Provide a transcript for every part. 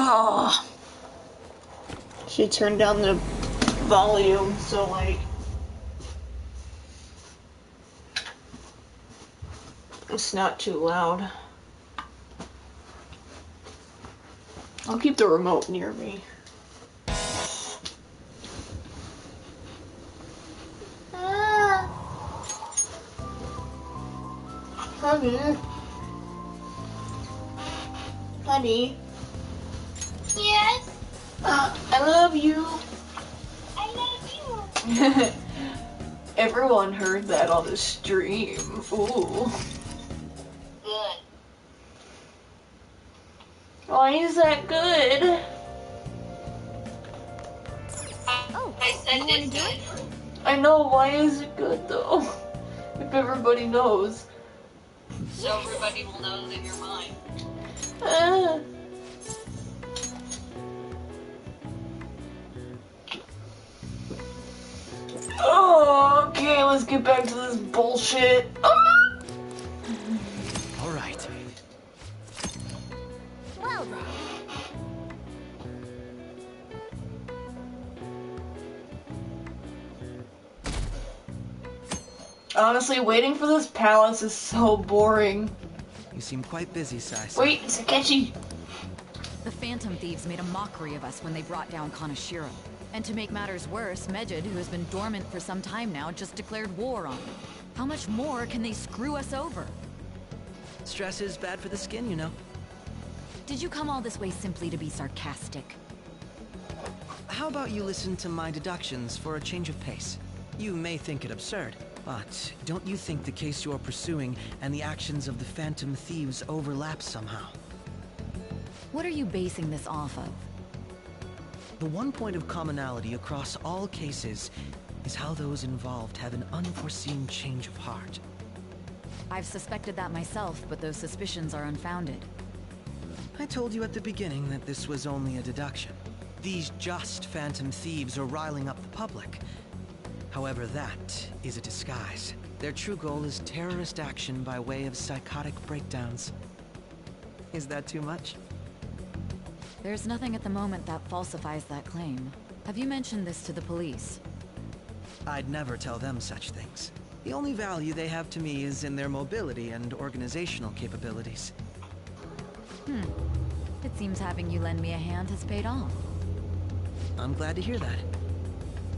Oh, should turn down the volume so like it's not too loud. I'll keep the remote near me. Honey. Honey. Yes? I love you. I love you. Everyone heard that on the stream. Ooh. Good. Why is that good? I said it's good. I know, why is it good though? If everybody knows. So everybody will know that you're mine. Ah. Oh, okay, let's get back to this bullshit. Ah! All right. Well then. Honestly, waiting for this palace is so boring. You seem quite busy, Saisa. Wait, Sakechi. The Phantom Thieves made a mockery of us when they brought down Kanashiro. And to make matters worse, Mejid, who has been dormant for some time now, just declared war on them. How much more can they screw us over? Stress is bad for the skin, you know. Did you come all this way simply to be sarcastic? How about you listen to my deductions for a change of pace? You may think it absurd, but don't you think the case you're pursuing and the actions of the Phantom Thieves overlap somehow? What are you basing this off of? The one point of commonality across all cases is how those involved have an unforeseen change of heart. I've suspected that myself, but those suspicions are unfounded. I told you at the beginning that this was only a deduction. These just Phantom Thieves are riling up the public. However, that is a disguise. Their true goal is terrorist action by way of psychotic breakdowns. Is that too much? There's nothing at the moment that falsifies that claim. Have you mentioned this to the police? I'd never tell them such things. The only value they have to me is in their mobility and organizational capabilities. It seems having you lend me a hand has paid off. I'm glad to hear that.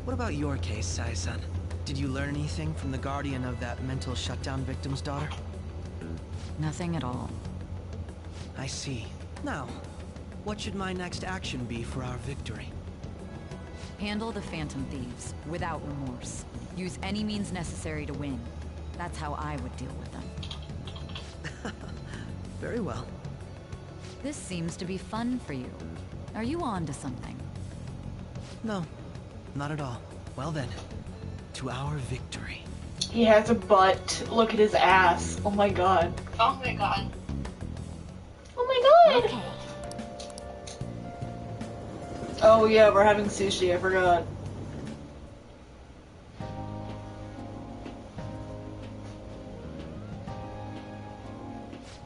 What about your case, Sai-san? Did you learn anything from the guardian of that mental shutdown victim's daughter? Nothing at all. I see. Now, what should my next action be for our victory? Handle the Phantom Thieves, without remorse. Use any means necessary to win. That's how I would deal with them. Very well. This seems to be fun for you. Are you on to something? No, not at all. Well then, to our victory. He has a butt. Look at his ass. Oh my god. Oh my god. Oh my god! Okay. Oh yeah, we're having sushi, I forgot.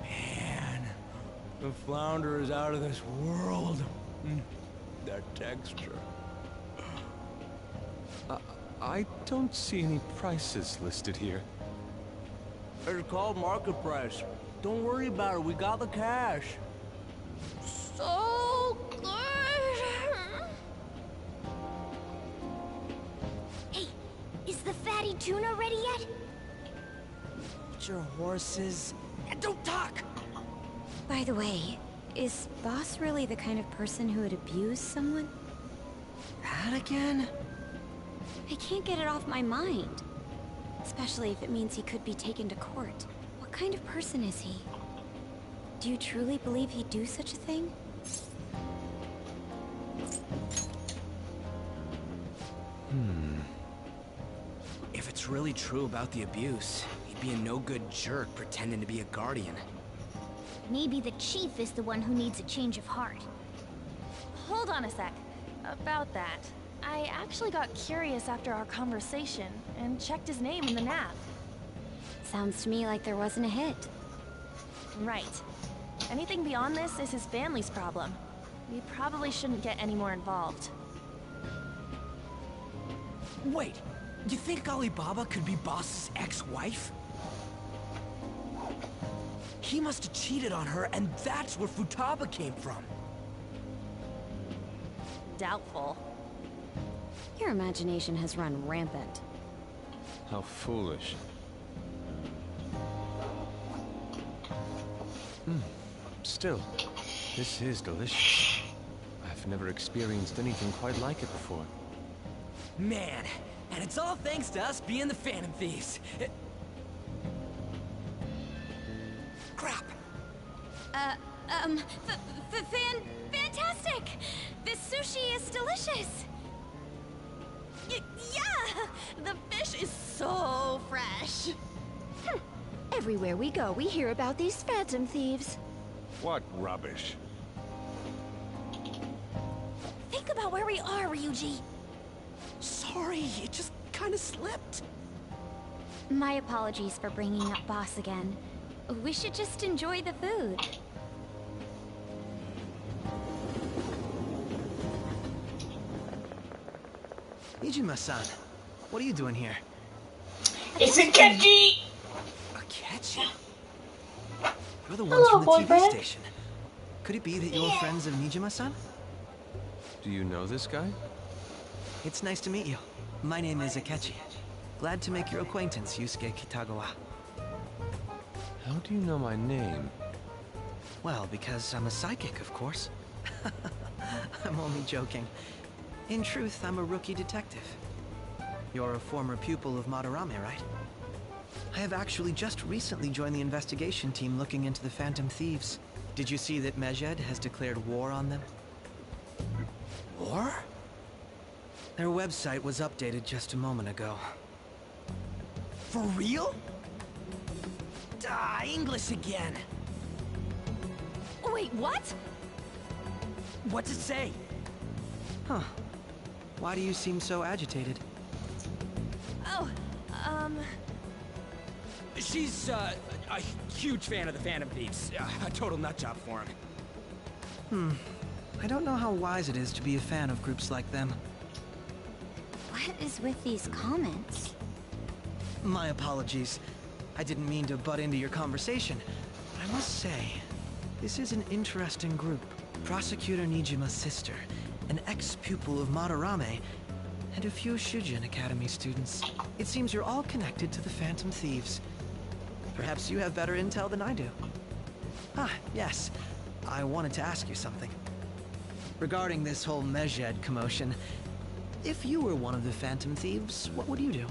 Man, the flounder is out of this world. That texture. I don't see any prices listed here. It's called market price. Don't worry about it, we got the cash. So good. Hey, is the fatty tuna ready yet? Get your horses and don't talk! By the way, is Boss really the kind of person who would abuse someone? That again? I can't get it off my mind. Especially if it means he could be taken to court. What kind of person is he? Do you truly believe he'd do such a thing? If it's really true about the abuse, he'd be a no-good jerk pretending to be a guardian. Maybe the chief is the one who needs a change of heart. Hold on a sec. About that, I actually got curious after our conversation and checked his name in the nav. Sounds to me like there wasn't a hit. Right. Anything beyond this is his family's problem. We probably shouldn't get any more involved. Wait, you think Alibaba could be Boss's ex-wife? He must have cheated on her, and that's where Futaba came from. Doubtful. Your imagination has run rampant. How foolish. Still, this is delicious. I've never experienced anything quite like it before. Man, and it's all thanks to us being the Phantom Thieves. Crap. Fantastic! This sushi is delicious! Yeah! The fish is so fresh! Everywhere we go, we hear about these phantom thieves. What rubbish. Think about where we are, Ryuji! Sorry, it just kind of slipped. My apologies for bringing up Boss again. We should just enjoy the food. Nijima-san, what are you doing here? It's Akechi! Akechi? You're the ones Hello, from the boyfriend. TV station. Could it be that you're friends of Nijima-san? Do you know this guy? It's nice to meet you. My name is Akechi. Glad to make your acquaintance, Yusuke Kitagawa. How do you know my name? Well, because I'm a psychic, of course. I'm only joking. In truth, I'm a rookie detective. You're a former pupil of Madarame, right? I have actually just recently joined the investigation team looking into the Phantom Thieves. Did you see that Medjed has declared war on them? War? Their website was updated just a moment ago. For real? English again. Wait, what? What's it say? Huh. Why do you seem so agitated? Oh, She's, a huge fan of the Phantom Thieves. A total nutjob for him. I don't know how wise it is to be a fan of groups like them. What is with these comments? My apologies. I didn't mean to butt into your conversation. But I must say, this is an interesting group. Prosecutor Nijima's sister, an ex-pupil of Madarame, and a few Shujin Academy students. It seems you're all connected to the Phantom Thieves. Perhaps you have better intel than I do. Ah, yes. I wanted to ask you something. Regarding this whole Medjed commotion, if you were one of the Phantom Thieves, what would you do?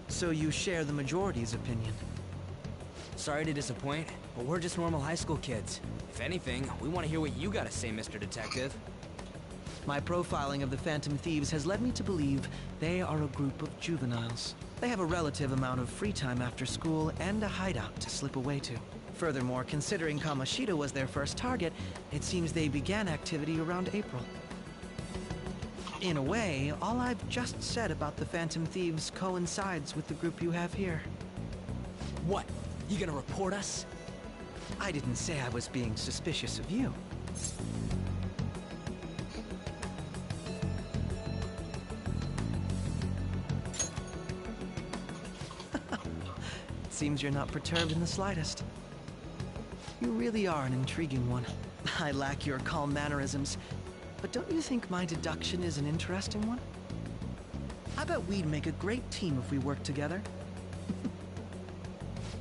So you share the majority's opinion. Sorry to disappoint, but we're just normal high school kids. If anything, we want to hear what you gotta say, Mr. Detective. My profiling of the Phantom Thieves has led me to believe they are a group of juveniles. They have a relative amount of free time after school and a hideout to slip away to. Furthermore, considering Kamoshida was their first target, it seems they began activity around April. In a way, all I've just said about the Phantom Thieves coincides with the group you have here. What? You gonna report us? I didn't say I was being suspicious of you. It seems you're not perturbed in the slightest. You really are an intriguing one. I lack your calm mannerisms, but don't you think my deduction is an interesting one? I bet we'd make a great team if we worked together.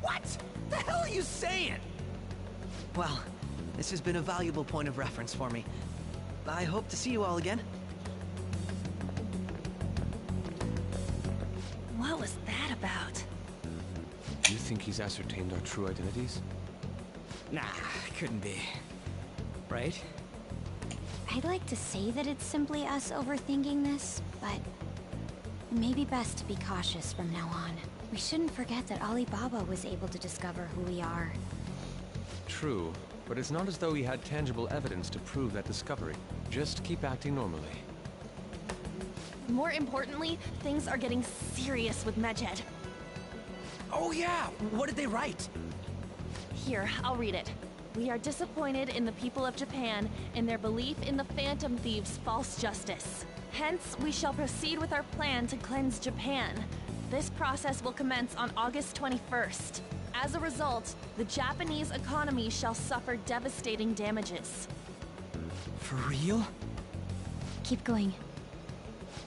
What? The hell are you saying? Well, this has been a valuable point of reference for me. I hope to see you all again. what was that about? Do you think he's ascertained our true identities? Nah, couldn't be. Right? I'd like to say that it's simply us overthinking this, but it may be best to be cautious from now on. We shouldn't forget that Alibaba was able to discover who we are. True, but it's not as though he had tangible evidence to prove that discovery. Just keep acting normally. More importantly, things are getting serious with Medjed. Oh yeah, what did they write? Here, I'll read it. We are disappointed in the people of Japan in their belief in the Phantom Thieves' false justice. Hence, we shall proceed with our plan to cleanse Japan. This process will commence on August 21st. As a result, the Japanese economy shall suffer devastating damages. For real? Keep going.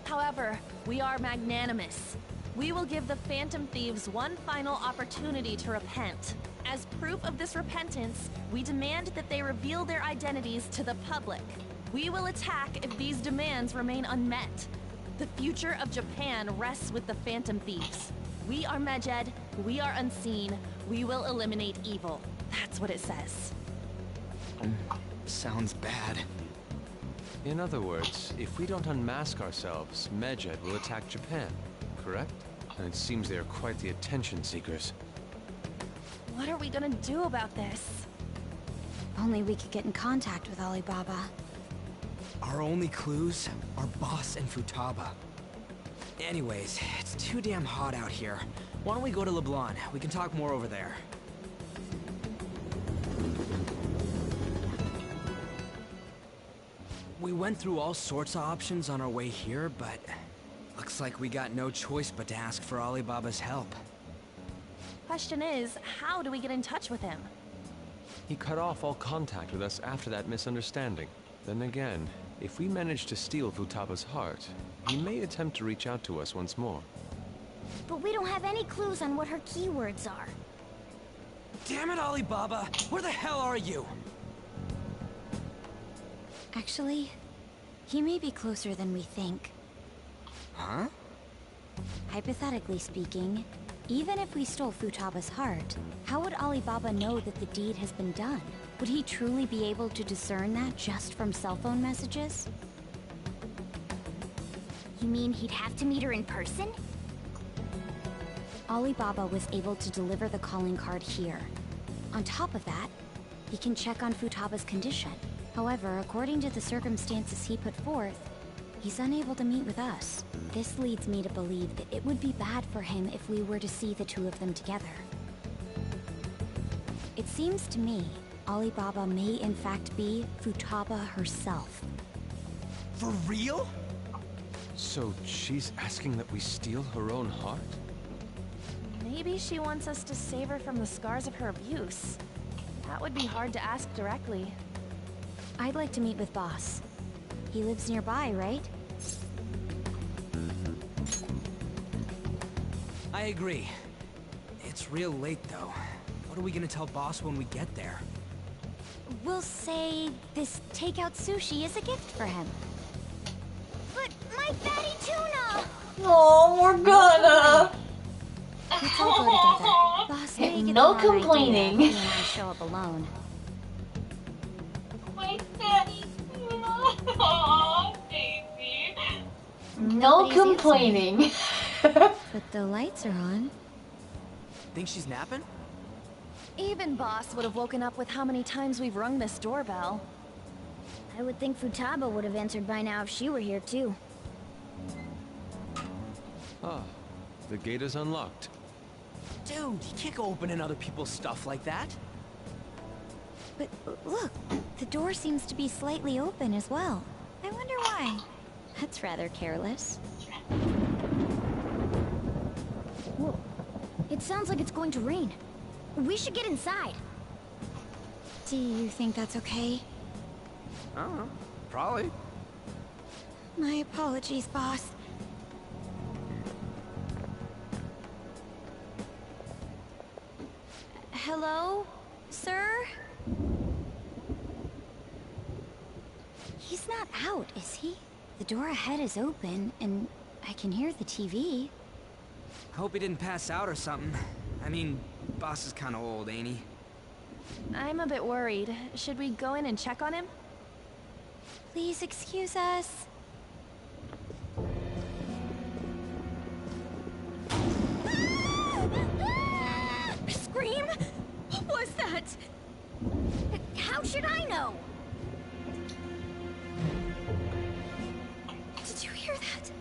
However, we are magnanimous. We will give the Phantom Thieves one final opportunity to repent. As proof of this repentance, we demand that they reveal their identities to the public. We will attack if these demands remain unmet. The future of Japan rests with the Phantom Thieves. We are Medjed, we are unseen, we will eliminate evil. That's what it says. Sounds bad. In other words, if we don't unmask ourselves, Medjed will attack Japan, correct? And it seems they are quite the attention seekers. What are we gonna do about this? Only we could get in contact with Alibaba. Our only clues are Boss and Futaba. Anyways, it's too damn hot out here. Why don't we go to Leblanc? We can talk more over there. We went through all sorts of options on our way here, but looks like we got no choice but to ask for Alibaba's help. Question is, how do we get in touch with him? He cut off all contact with us after that misunderstanding. Then again, if we manage to steal Futaba's heart, he may attempt to reach out to us once more. But we don't have any clues on what her keywords are. Damn it, Alibaba! Where the hell are you? Actually, he may be closer than we think. Huh? Hypothetically speaking, even if we stole Futaba's heart, how would Alibaba know that the deed has been done? Would he truly be able to discern that just from cell phone messages? You mean he'd have to meet her in person? Alibaba was able to deliver the calling card here. On top of that, he can check on Futaba's condition. However, according to the circumstances he put forth, he's unable to meet with us. This leads me to believe that it would be bad for him if we were to see the two of them together. It seems to me Alibaba may in fact be Futaba herself. For real? So she's asking that we steal her own heart? Maybe she wants us to save her from the scars of her abuse. That would be hard to ask directly. I'd like to meet with Boss. He lives nearby, right? I agree. It's real late, though. What are we gonna tell Boss when we get there? We'll say this takeout sushi is a gift for him. But my fatty tuna! Oh, we're gonna. Let's all go together. Boss may get No the wrong complaining. idea if he and I show up alone. My fatty tuna. Aw, baby. No Nobody's complaining. But the lights are on. Think she's napping? Even Boss would have woken up with how many times we've rung this doorbell. I would think Futaba would have answered by now if she were here too. Ah, the gate is unlocked. Dude, you can't go opening other people's stuff like that. But look, the door seems to be slightly open as well. I wonder why. That's rather careless. Whoa. It sounds like it's going to rain. We should get inside. Do you think that's okay? I don't know. Probably. My apologies, boss. Hello, sir? He's not out, is he? The door ahead is open, and I can hear the TV. Hope he didn't pass out or something. I mean, Boss is kinda old, ain't he? I'm a bit worried. Should we go in and check on him? Please excuse us. Scream? What was that? How should I know? Did you hear that?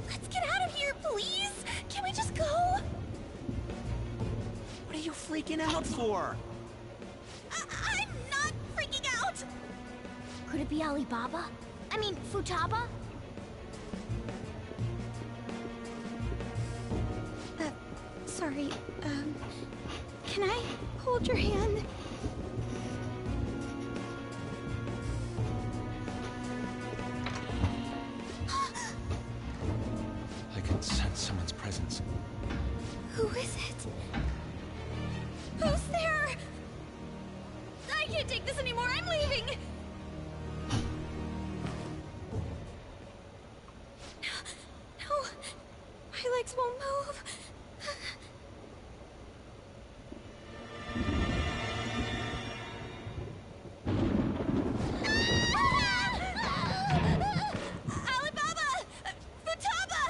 Let's get out of here, please! Can we just go? What are you freaking freaking out for? I'm not freaking out! Could it be Alibaba? I mean, Futaba? Sorry, can I hold your hand? I can sense someone's presence. Who is it? Who's there? I can't take this anymore, I'm leaving! No, my legs won't move. Alibaba! Futaba!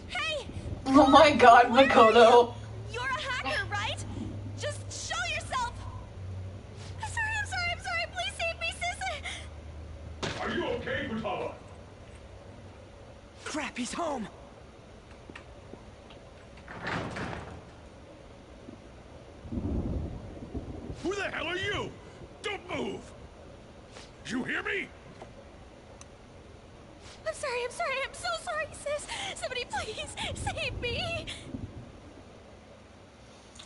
Hey! Oh my god, Where are Makoto. You're a hacker, right? Just show yourself! I'm sorry, please save me, sis! Are you okay, Futaba? Crap, he's home! Who the hell are you? Don't move! You hear me? I'm so sorry, sis! Somebody please save me!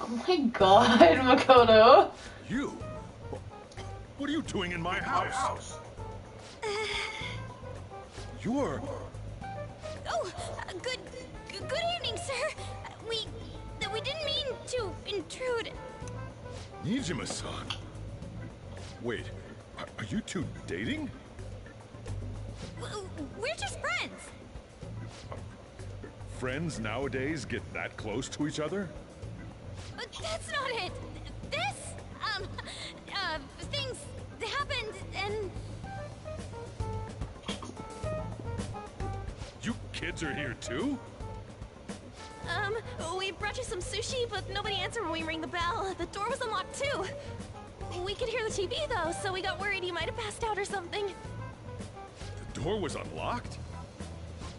Oh my god, Makoto. You? What are you doing in my house? You're... Oh, good evening, sir. We didn't mean to intrude. Nijima-san. Wait, are you two dating? We're just friends. Friends nowadays get that close to each other? But that's not it. This, things happened and... You kids are here too? We brought you some sushi, but nobody answered when we rang the bell. The door was unlocked too. We could hear the TV though, so we got worried you might have passed out or something. The door was unlocked?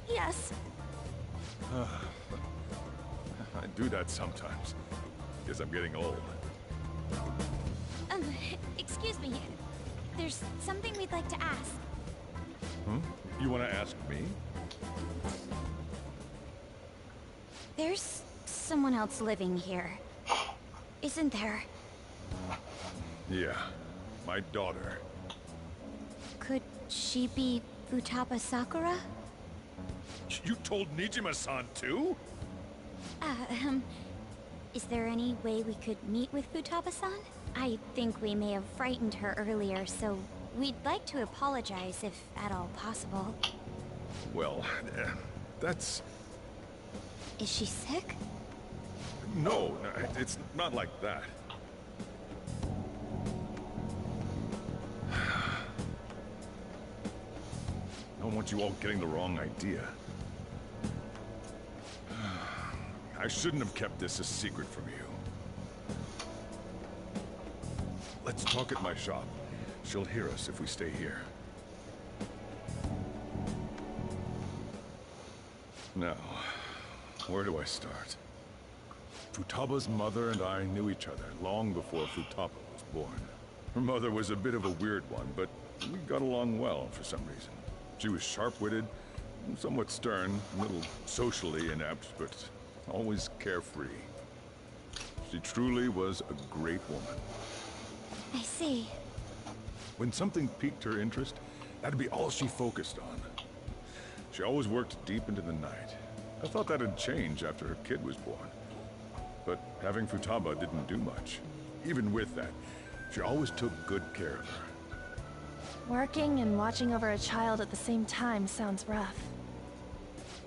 Yes. I do that sometimes. Guess I'm getting old. Excuse me. There's something we'd like to ask. You want to ask me? There's someone else living here, isn't there? Yeah, my daughter. Could she be Futaba Sakura? You told Nijima-san too? Is there any way we could meet with Futaba-san? I think we may have frightened her earlier, so we'd like to apologize if at all possible. Well, that's... Is she sick? No, it's not like that. I don't want you all getting the wrong idea. I shouldn't have kept this a secret from you. Let's talk at my shop. She'll hear us if we stay here. Now, where do I start? Futaba's mother and I knew each other long before Futaba was born. Her mother was a bit of a weird one, but we got along well for some reason. She was sharp-witted, somewhat stern, a little socially inept, but always carefree. She truly was a great woman. I see. When something piqued her interest, that'd be all she focused on. She always worked deep into the night. I thought that'd change after her kid was born. But having Futaba didn't do much. Even with that, she always took good care of her. Working and watching over a child at the same time sounds rough.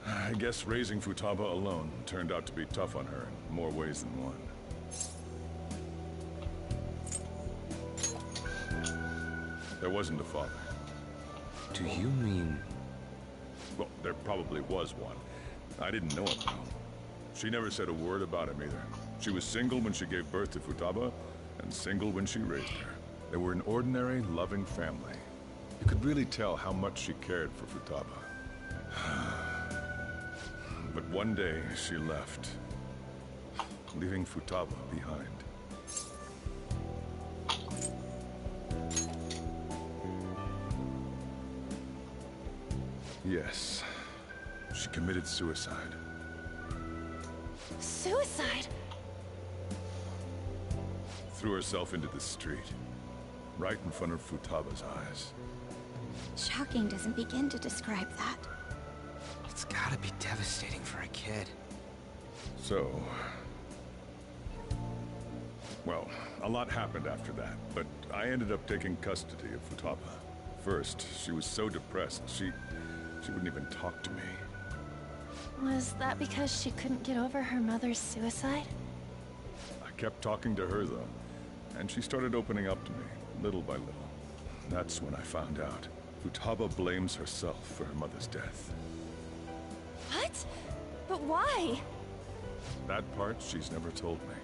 I guess raising Futaba alone turned out to be tough on her in more ways than one. There wasn't a father. Do you mean... Well, there probably was one. I didn't know him, though. She never said a word about him either. She was single when she gave birth to Futaba, and single when she raised her. They were an ordinary, loving family. You could really tell how much she cared for Futaba. But one day, she left, leaving Futaba behind. Yes. She committed suicide. Suicide? Threw herself into the street. Right in front of Futaba's eyes. Shocking doesn't begin to describe that. It's gotta be devastating for a kid. So... well, a lot happened after that, but I ended up taking custody of Futaba. First, she was so depressed, she wouldn't even talk to me. Was that because she couldn't get over her mother's suicide? I kept talking to her, though, and she started opening up to me, little by little. That's when I found out. Futaba blames herself for her mother's death. What? But why? That part she's never told me.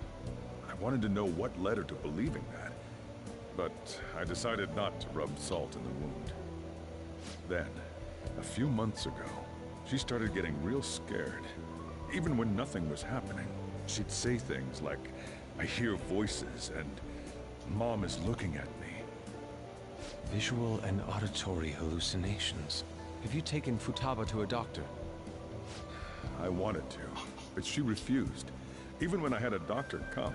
I wanted to know what led her to believing that, but I decided not to rub salt in the wound. Then, a few months ago, she started getting real scared. Even when nothing was happening, she'd say things like, "I hear voices," and "Mom is looking at me." Visual and auditory hallucinations. Have you taken Futaba to a doctor? I wanted to, but she refused. Even when I had a doctor come,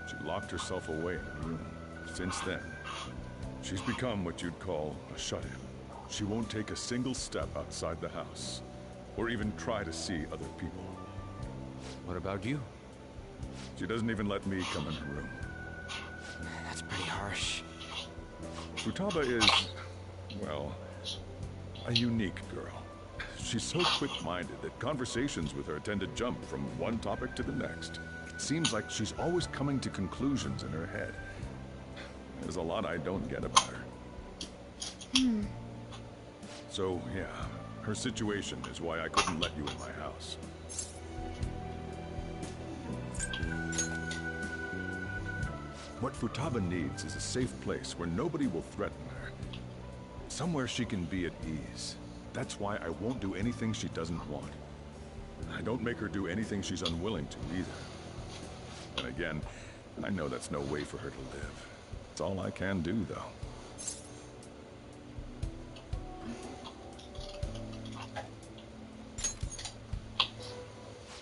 she locked herself away in a room. Since then, she's become what you'd call a shut-in. She won't take a single step outside the house, or even try to see other people. What about you? She doesn't even let me come in her room. That's pretty harsh. Futaba is, well, a unique girl. She's so quick-minded that conversations with her tend to jump from one topic to the next. It seems like she's always coming to conclusions in her head. There's a lot I don't get about her. So, yeah, her situation is why I couldn't let you in my house. What Futaba needs is a safe place where nobody will threaten her. Somewhere she can be at ease. That's why I won't do anything she doesn't want. I don't make her do anything she's unwilling to either. And again, I know that's no way for her to live. It's all I can do, though.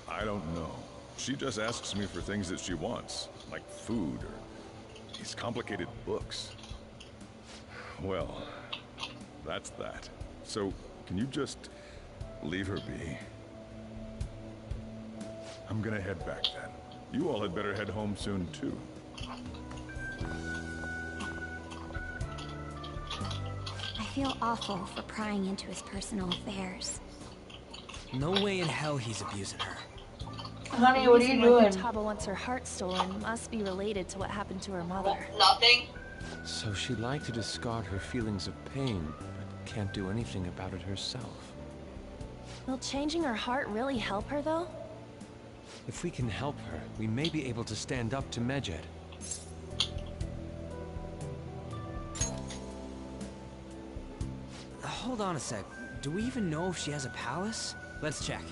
I don't know. She just asks me for things that she wants, like food or these complicated books. Well, that's that. So, can you just leave her be? I'm gonna head back then. You all had better head home soon, too. I feel awful for prying into his personal affairs. No way in hell he's abusing her. Honey, what are you doing? Futaba wants her heart stolen must be related to what happened to her mother. Nothing. So she'd like to discard her feelings of pain, but can't do anything about it herself. Will changing her heart really help her, though? If we can help her, we may be able to stand up to Medjed. Hold on a sec. Do we even know if she has a palace? Let's check.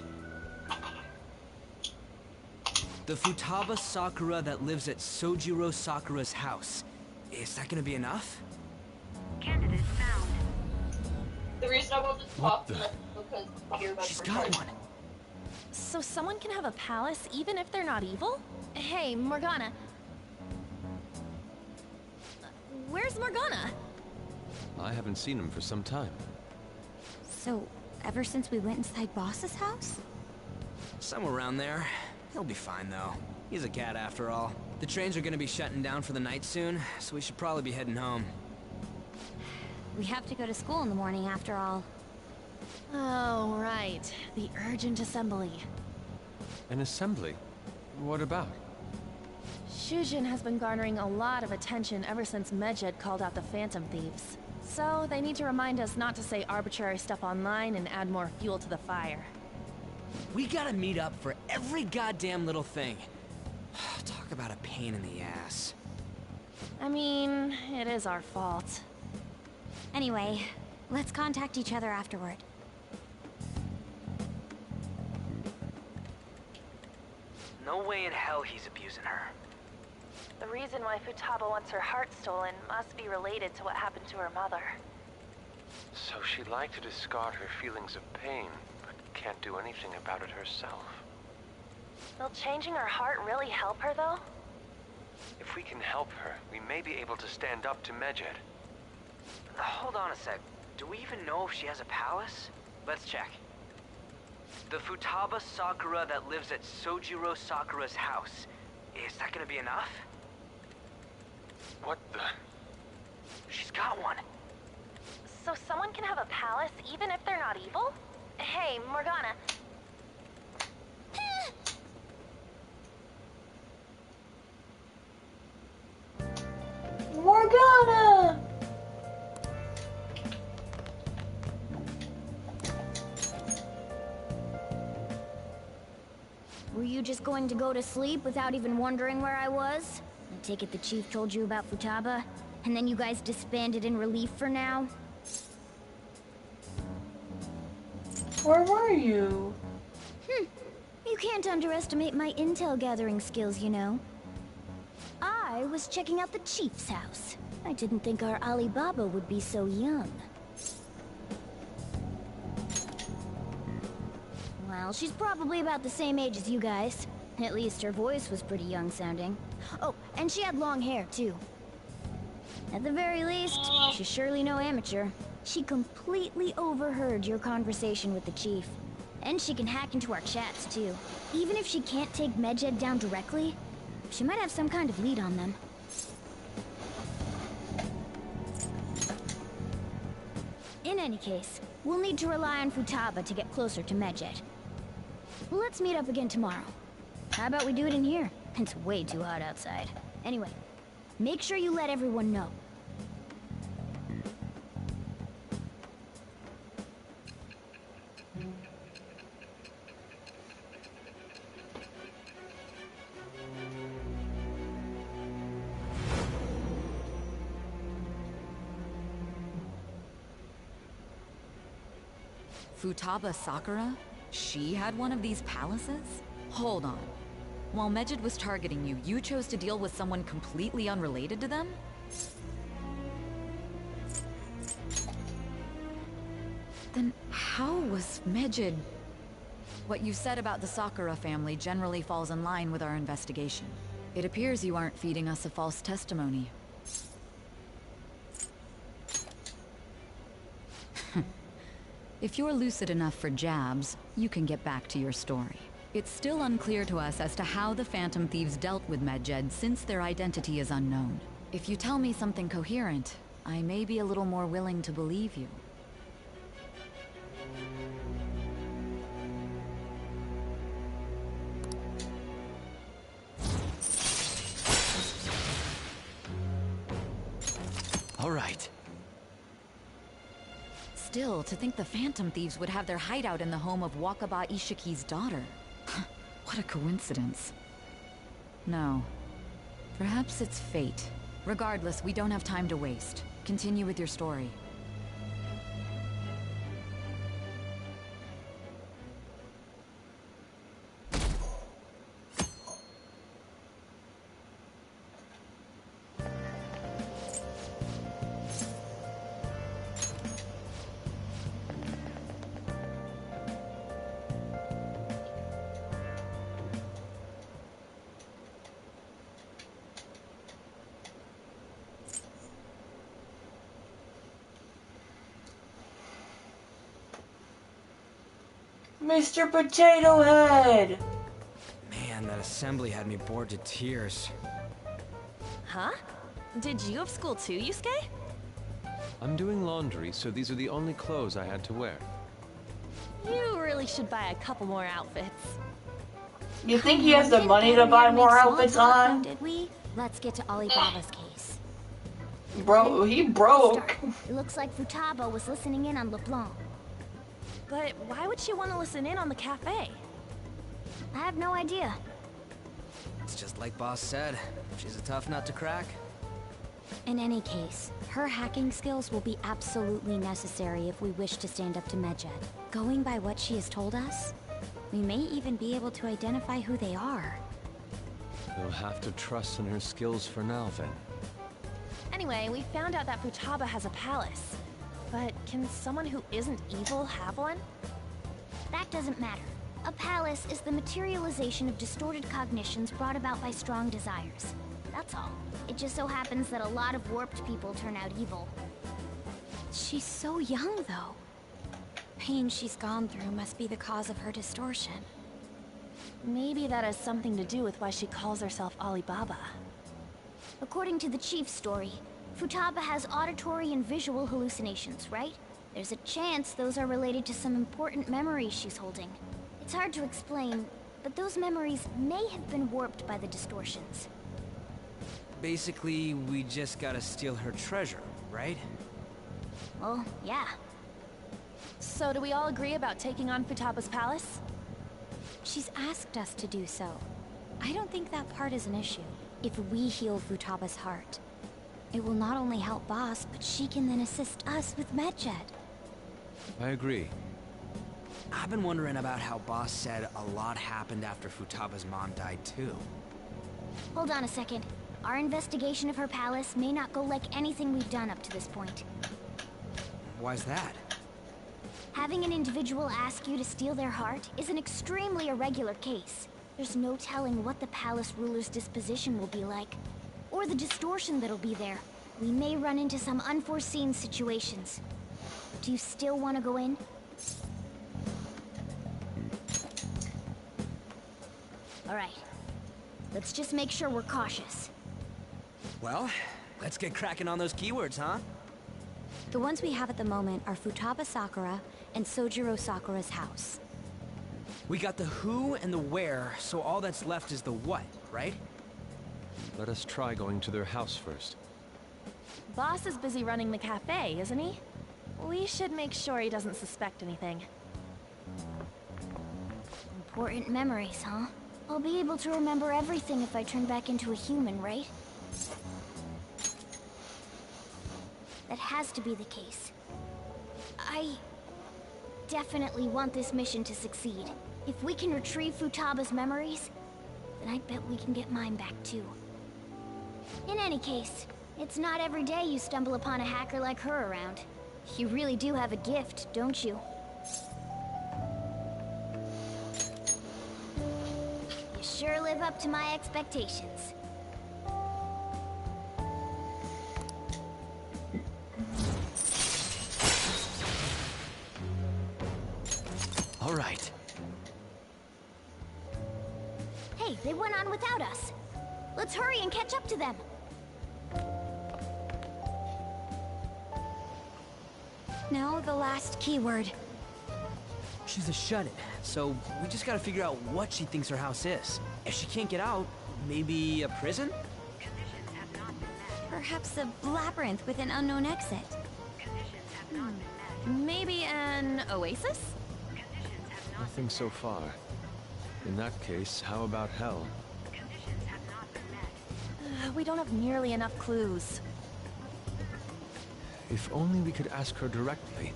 The Futaba Sakura that lives at Sojiro Sakura's house. Is that gonna be enough? Candidate found. The reason I wanted to talk to them is because I hear about She's her got heart. one. So someone can have a palace even if they're not evil? Hey, Morgana. Where's Morgana? I haven't seen him for some time. So, ever since we went inside Boss's house? Somewhere around there. He'll be fine, though. He's a cat, after all. The trains are gonna be shutting down for the night soon, so we should probably be heading home. We have to go to school in the morning after all. Oh, right. The urgent assembly. An assembly? What about? Shujin has been garnering a lot of attention ever since Medjed called out the Phantom Thieves. So, they need to remind us not to say arbitrary stuff online and add more fuel to the fire. We gotta meet up for every goddamn little thing. Talk about a pain in the ass. I mean, it is our fault. Anyway, let's contact each other afterward. No way in hell he's abusing her. The reason why Futaba wants her heart stolen must be related to what happened to her mother. So she'd like to discard her feelings of pain, but can't do anything about it herself. Will changing her heart really help her, though? If we can help her, we may be able to stand up to Medjed. Hold on a sec. Do we even know if she has a palace? Let's check. The Futaba Sakura that lives at Sojiro Sakura's house. Is that gonna be enough? What the? She's got one. So someone can have a palace even if they're not evil? Hey, Morgana. Morgana! Were you just going to go to sleep without even wondering where I was? I take it the chief told you about Futaba, and then you guys disbanded in relief for now? Where were you? You can't underestimate my intel gathering skills, you know. I was checking out the chief's house. I didn't think our Alibaba would be so young. Well, she's probably about the same age as you guys. At least her voice was pretty young sounding. Oh, and she had long hair, too. At the very least, she's surely no amateur. She completely overheard your conversation with the chief. And she can hack into our chats, too. Even if she can't take Medjed down directly, she might have some kind of lead on them. In any case, we'll need to rely on Futaba to get closer to Medjed. Let's meet up again tomorrow. How about we do it in here? It's way too hot outside. Anyway, make sure you let everyone know. Futaba Sakura? She had one of these palaces? Hold on. While Medjed was targeting you, you chose to deal with someone completely unrelated to them? Then how was Medjed... What you said about the Sakura family generally falls in line with our investigation. It appears you aren't feeding us a false testimony. If you're lucid enough for jabs, you can get back to your story. It's still unclear to us as to how the Phantom Thieves dealt with Medjed since their identity is unknown. If you tell me something coherent, I may be a little more willing to believe you. All right. Still, to think the Phantom Thieves would have their hideout in the home of Wakaba Ishiki's daughter. What a coincidence. No. Perhaps it's fate. Regardless, we don't have time to waste. Continue with your story. Mr. Potato Head! Man, that assembly had me bored to tears. Huh? Did you have school too, Yusuke? I'm doing laundry, so these are the only clothes I had to wear. You really should buy a couple more outfits. You think he has the money to buy more outfits on? Did we? Let's get to Alibaba's case. Bro, he broke. It looks like Futaba was listening in on LeBlanc. But why would she want to listen in on the cafe? I have no idea. It's just like Boss said. She's a tough nut to crack. In any case, her hacking skills will be absolutely necessary if we wish to stand up to Medjed. Going by what she has told us, we may even be able to identify who they are. We'll have to trust in her skills for now, then. Anyway, we found out that Futaba has a palace. But can someone who isn't evil have one? That doesn't matter. A palace is the materialization of distorted cognitions brought about by strong desires. That's all. It just so happens that a lot of warped people turn out evil. She's so young, though. Pain she's gone through must be the cause of her distortion. Maybe that has something to do with why she calls herself Alibaba. According to the chief's story, Futaba has auditory and visual hallucinations, right? There's a chance those are related to some important memories she's holding. It's hard to explain, but those memories may have been warped by the distortions. Basically, we just gotta steal her treasure, right? Well, yeah. So do we all agree about taking on Futaba's palace? She's asked us to do so. I don't think that part is an issue. If we heal Futaba's heart, it will not only help Boss, but she can then assist us with Medjed. I agree. I've been wondering about how Boss said a lot happened after Futaba's mom died too. Hold on a second. Our investigation of her palace may not go like anything we've done up to this point. Why's that? Having an individual ask you to steal their heart is an extremely irregular case. There's no telling what the palace ruler's disposition will be like, or the distortion that'll be there. We may run into some unforeseen situations. Do you still want to go in? Alright. Let's just make sure we're cautious. Well, let's get cracking on those keywords, huh? The ones we have at the moment are Futaba Sakura and Sojiro Sakura's house. We got the who and the where, so all that's left is the what, right? Let us try going to their house first. Boss is busy running the cafe, isn't he? We should make sure he doesn't suspect anything. Important memories, huh? I'll be able to remember everything if I turn back into a human, right? That has to be the case. I definitely want this mission to succeed. If we can retrieve Futaba's memories, then I bet we can get mine back too. In any case, it's not every day you stumble upon a hacker like her around. You really do have a gift, don't you? You sure live up to my expectations. All right. Hey, they went on without us. Let's hurry and catch up to them. Now the last keyword. She's a shut-in, so we just gotta figure out what she thinks her house is. If she can't get out, maybe a prison? Conditions have not been met. Perhaps a labyrinth with an unknown exit. Conditions have not been met. Maybe an oasis? Conditions have not Nothing so far. In that case, how about hell? Conditions have not been met. We don't have nearly enough clues. If only we could ask her directly.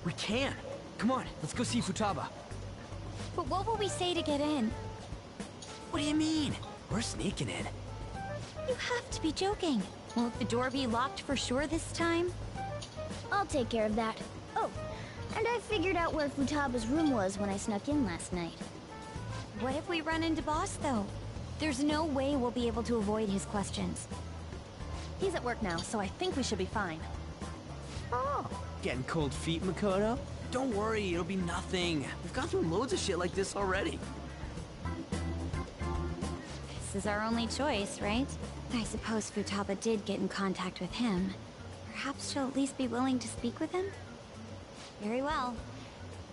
We can! Come on, let's go see Futaba. But what will we say to get in? What do you mean? We're sneaking in. You have to be joking. Won't the door be locked for sure this time? I'll take care of that. Oh, and I figured out where Futaba's room was when I snuck in last night. What if we run into Boss, though? There's no way we'll be able to avoid his questions. He's at work now, so I think we should be fine. Oh, getting cold feet, Makoto? Don't worry, it'll be nothing. We've gone through loads of shit like this already. This is our only choice, right? I suppose Futaba did get in contact with him. Perhaps she'll at least be willing to speak with him? Very well.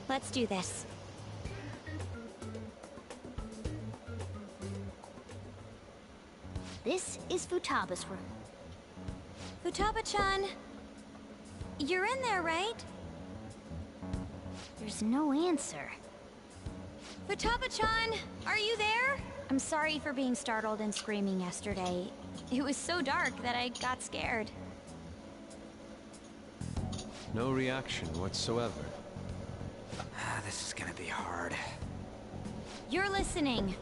Let's do this. This is Futaba's room. Futaba-chan! You're in there, right? There's no answer. Futaba-chan! Are you there? I'm sorry for being startled and screaming yesterday. It was so dark that I got scared. No reaction whatsoever. This is gonna be hard. You're listening,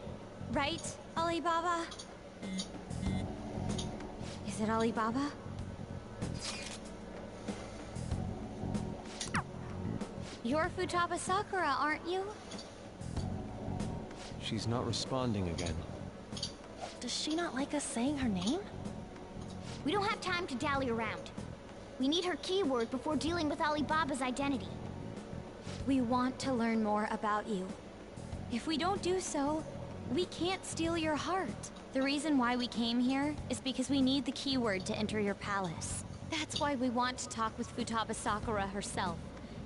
right, Alibaba? Is it Alibaba? You're Futaba Sakura, aren't you? She's not responding again. Does she not like us saying her name? We don't have time to dally around. We need her keyword before dealing with Alibaba's identity. We want to learn more about you. If we don't do so, we can't steal your heart. The reason why we came here is because we need the keyword to enter your palace. That's why we want to talk with Futaba Sakura herself,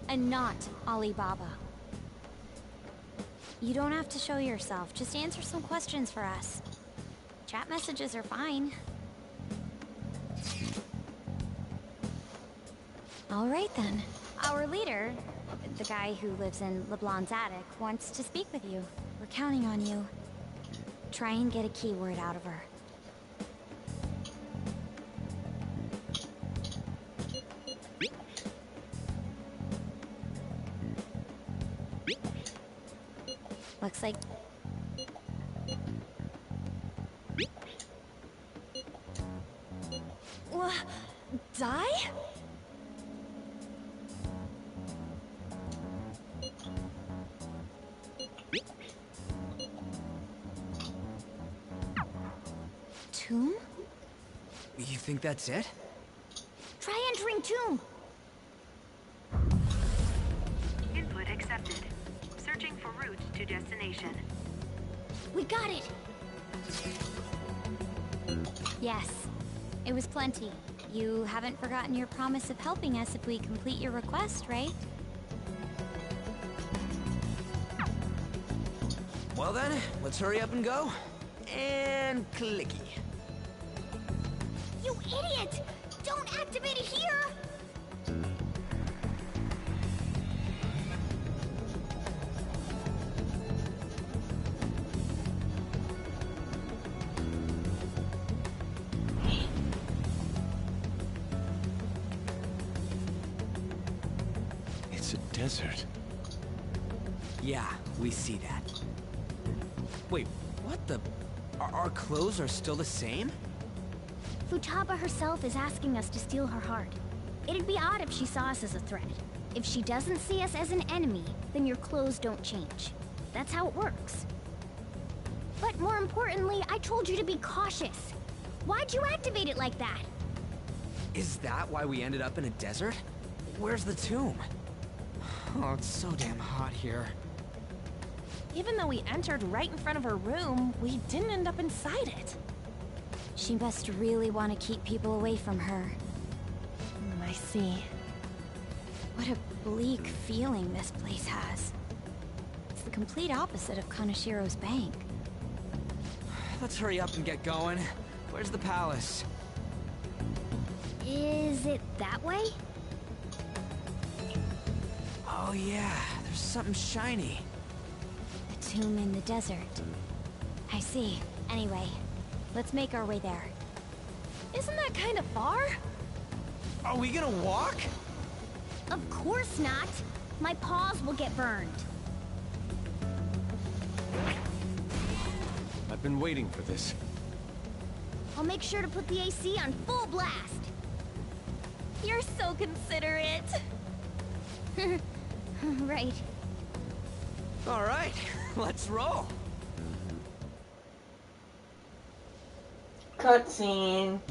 and not Alibaba. You don't have to show yourself, just answer some questions for us. Chat messages are fine. All right then. Our leader, the guy who lives in LeBlanc's attic, wants to speak with you. We're counting on you. Try and get a keyword out of her. Looks like... Die? Tomb? You think that's it? Try entering Tomb! Input accepted. Searching for route to destination. We got it! Yes. It was plenty. You haven't forgotten your promise of helping us if we complete your request, right? Well then, let's hurry up and go. And clicky. You idiot! Don't activate it here! It's a desert. Yeah, we see that. Wait, what the... Our clothes are still the same? Futaba herself is asking us to steal her heart. It'd be odd if she saw us as a threat. If she doesn't see us as an enemy, then your clothes don't change. That's how it works. But more importantly, I told you to be cautious. Why'd you activate it like that? Is that why we ended up in a desert? Where's the tomb? Oh, it's so damn hot here. Even though we entered right in front of her room, we didn't end up inside it. She must really want to keep people away from her. I see. What a bleak feeling this place has. It's the complete opposite of Kanashiro's bank. Let's hurry up and get going. Where's the palace? Is it that way? Oh yeah, there's something shiny. A tomb in the desert. I see. Anyway, let's make our way there. Isn't that kind of far? Are we gonna walk? Of course not. My paws will get burned. I've been waiting for this. I'll make sure to put the AC on full blast. You're so considerate. Right. All right, let's roll. Cutscene.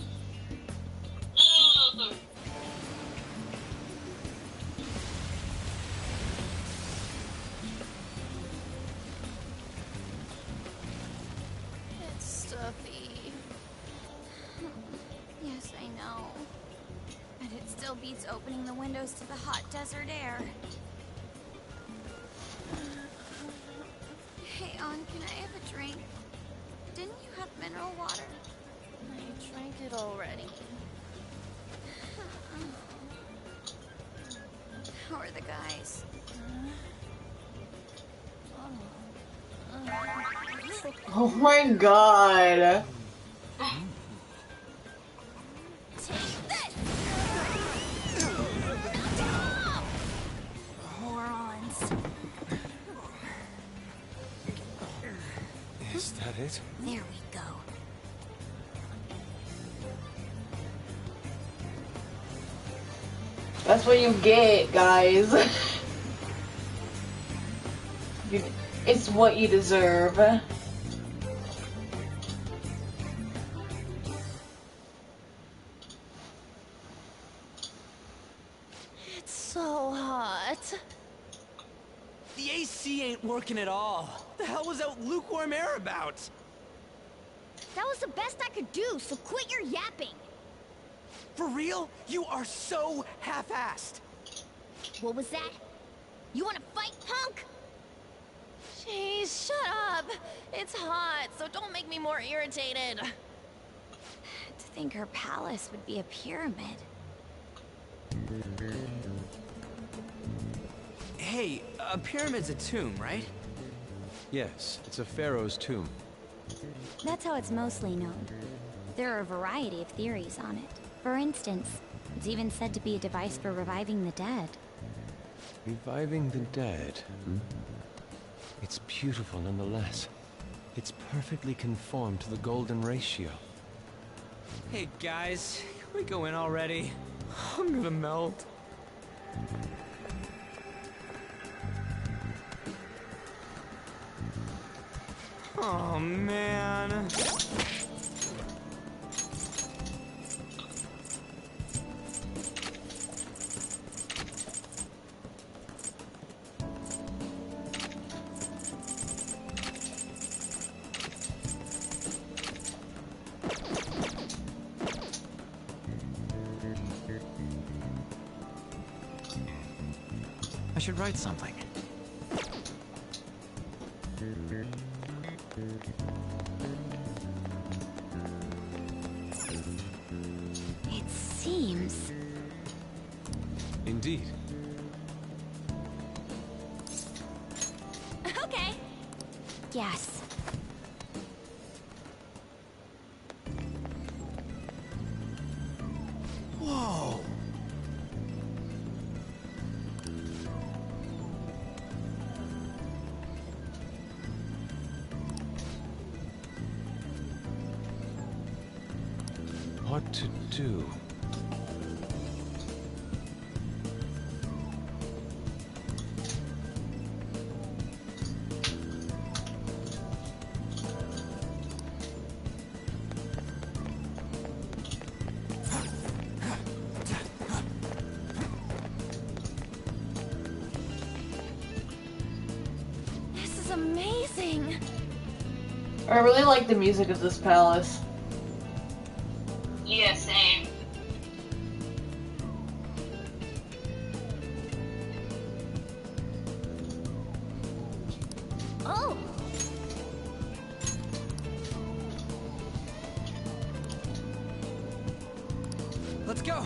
It's stuffy. Yes, I know. But it still beats opening the windows to the hot desert air. Hey, On, can I have a drink? Didn't you have mineral water? I drank it already. How are the guys? Oh my god. Take this! Morons. Is that it? There we go. That's what you get, guys. It's what you deserve. It's so hot. The AC ain't working at all. What the hell was that lukewarm air about? That was the best I could do, so quit your yapping. For real? You are so half-assed. What was that? You wanna fight, punk? Jeez, shut up. It's hot, so don't make me more irritated. To think her palace would be a pyramid. Hey, a pyramid's a tomb, right? Yes, it's a pharaoh's tomb. That's how it's mostly known. There are a variety of theories on it. For instance, it's even said to be a device for reviving the dead. Reviving the dead, hmm? It's beautiful nonetheless. It's perfectly conformed to the golden ratio. Hey guys, can we go in already? I'm gonna melt. Oh man. I should write something. It seems... Indeed. Okay. Yes. Whoa! What to do? This is amazing. I really like the music of this palace. Yeah, same. Oh! Let's go!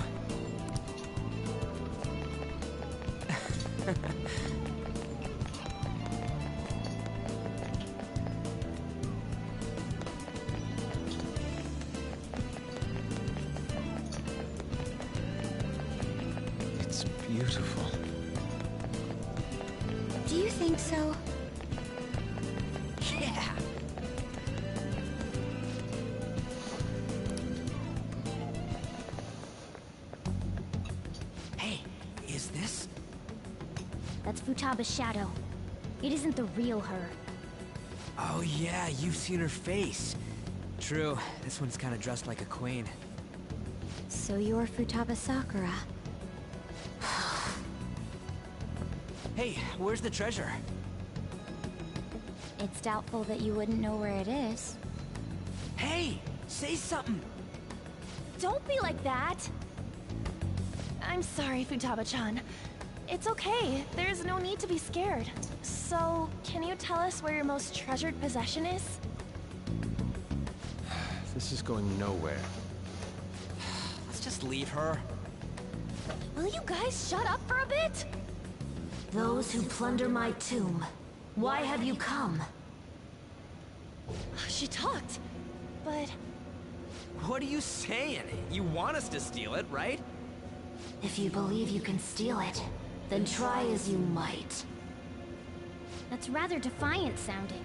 It's beautiful. Do you think so? Yeah! Hey, is this? That's Futaba's shadow. It isn't the real her. Oh yeah, you've seen her face. True, this one's kinda dressed like a queen. So you're Futaba Sakura. Hey, where's the treasure? It's doubtful that you wouldn't know where it is. Hey, say something! Don't be like that. I'm sorry, Futaba-chan. It's okay. There's no need to be scared. So, can you tell us where your most treasured possession is? This is going nowhere. Let's just leave her. Will you guys shut up for a bit? Those who plunder my tomb, why have you come? She talked, but... What are you saying? You want us to steal it, right? If you believe you can steal it, then try as you might. That's rather defiant sounding.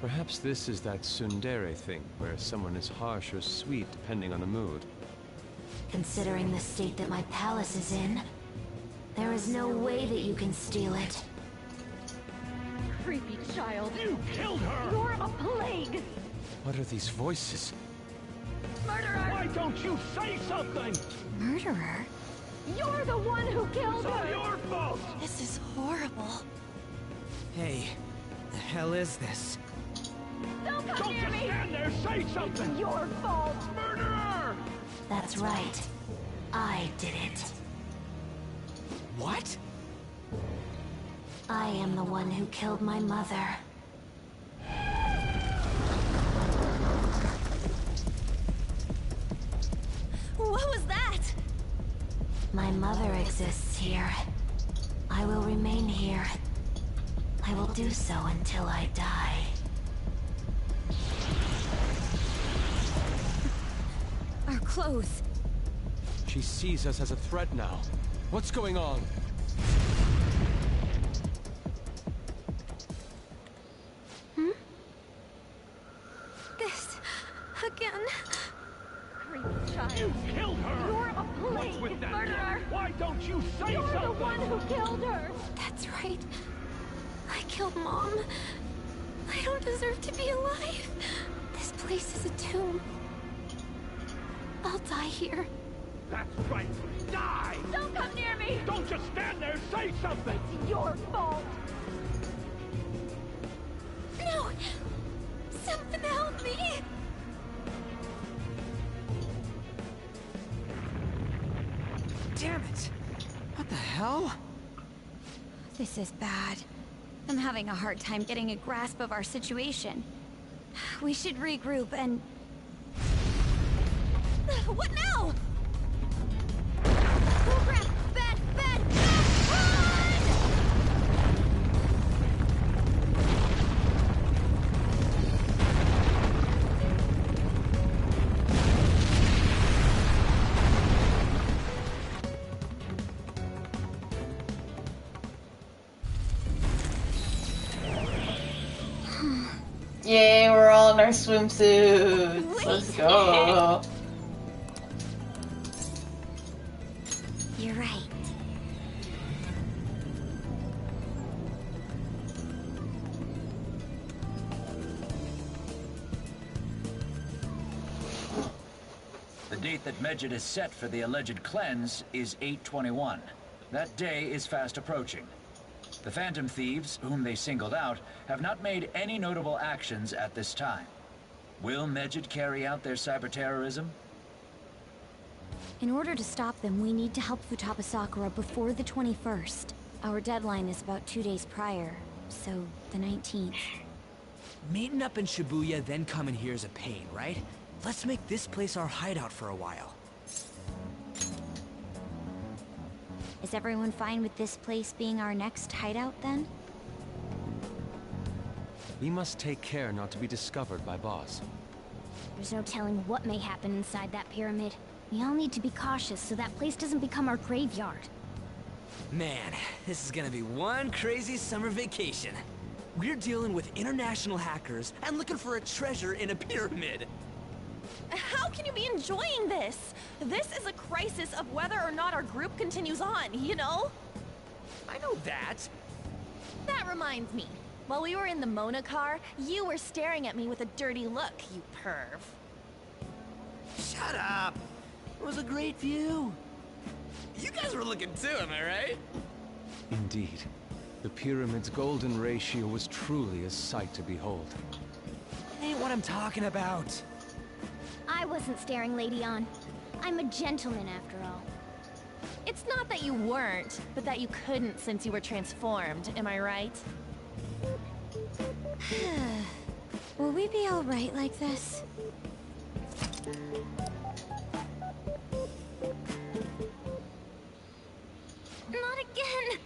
Perhaps this is that tsundere thing, where someone is harsh or sweet depending on the mood. Considering the state that my palace is in, there is no way that you can steal it. creepy child. You killed her! You're a plague! What are these voices? Murderer! Why don't you say something? Murderer? You're the one who killed It's all her! your fault! This is horrible. Hey, the hell is this? Don't come Don't near just me! stand there, say something! Your fault! Murderer! That's right. I did it. What? I am the one who killed my mother. What was that? My mother exists here. I will remain here. I will do so until I die. Our clothes. She sees us as a threat now. What's going on? This... again. Creepy child. You killed her! You're a plague, What's with that? murderer! Why don't you say You're something? the one who killed her! That's right. I killed Mom. I don't deserve to be alive. This place is a tomb. I'll die here. That's right. Die! Don't come near me! Don't just stand there, say something! It's your fault! No! Something help me! Damn it! What the hell? This is bad. I'm having a hard time getting a grasp of our situation. We should regroup and... What now? Program! Bed! Bed! Run! Yay, we're all in our swimsuits. Let's go. You're right. The date that Medjed has set for the alleged cleanse is 8/21. That day is fast approaching. The Phantom Thieves, whom they singled out, have not made any notable actions at this time. Will Medjed carry out their cyber-terrorism? In order to stop them, we need to help Futaba Sakura before the 21st. Our deadline is about 2 days prior, so the 19th. Meeting up in Shibuya, then coming here is a pain, right? Let's make this place our hideout for a while. Is everyone fine with this place being our next hideout, then? We must take care not to be discovered by Boss. There's no telling what may happen inside that pyramid. We all need to be cautious so that place doesn't become our graveyard. Man, this is gonna be one crazy summer vacation. We're dealing with international hackers and looking for a treasure in a pyramid. How can you be enjoying this? This is a crisis of whether or not our group continues on, you know? I know that. That reminds me. While we were in the Mona car, you were staring at me with a dirty look, you perv. Shut up. It was a great view. You guys were looking too, am I right? Indeed. The pyramid's golden ratio was truly a sight to behold. Ain't what I'm talking about. I wasn't staring Lady On. I'm a gentleman after all. It's not that you weren't, but that you couldn't since you were transformed, am I right? Will we be alright like this? Not again!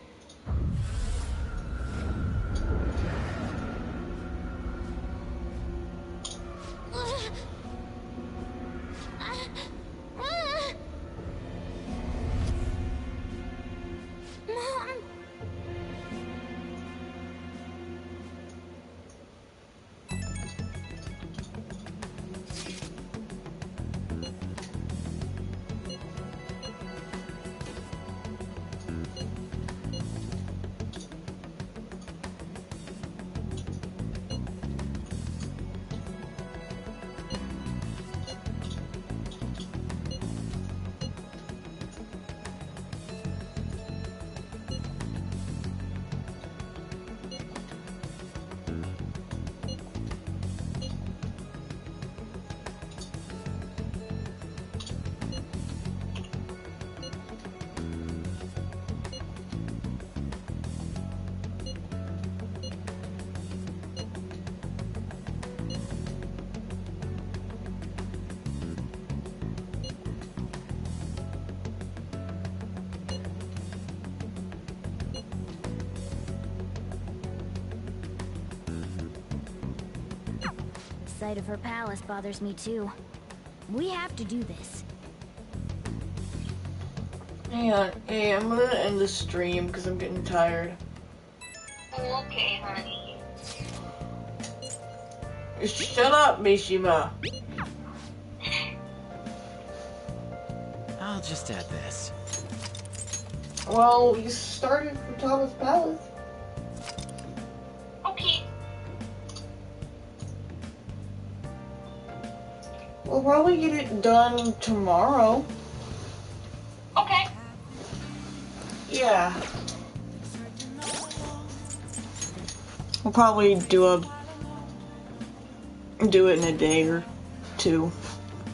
Mom! sight of her palace bothers me too. We have to do this. Hang on, hey, I'm gonna end the stream because I'm getting tired. Okay, honey. Shut up, Mishima. I'll just add this. Well, you started Futaba's palace. Okay. We'll probably get it done tomorrow. Okay. Yeah. We'll probably do it in a day or two.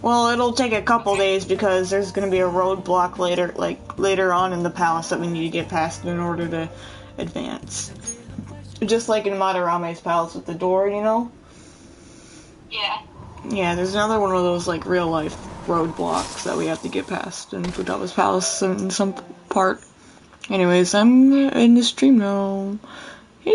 Well, it'll take a couple days because there's gonna be a roadblock later on in the palace that we need to get past in order to advance. Just like in Madarame's palace with the door, you know? Yeah. Yeah, there's another one of those like real life roadblocks that we have to get past in Futaba's palace in some part. Anyways, I'm in the stream now. Okay.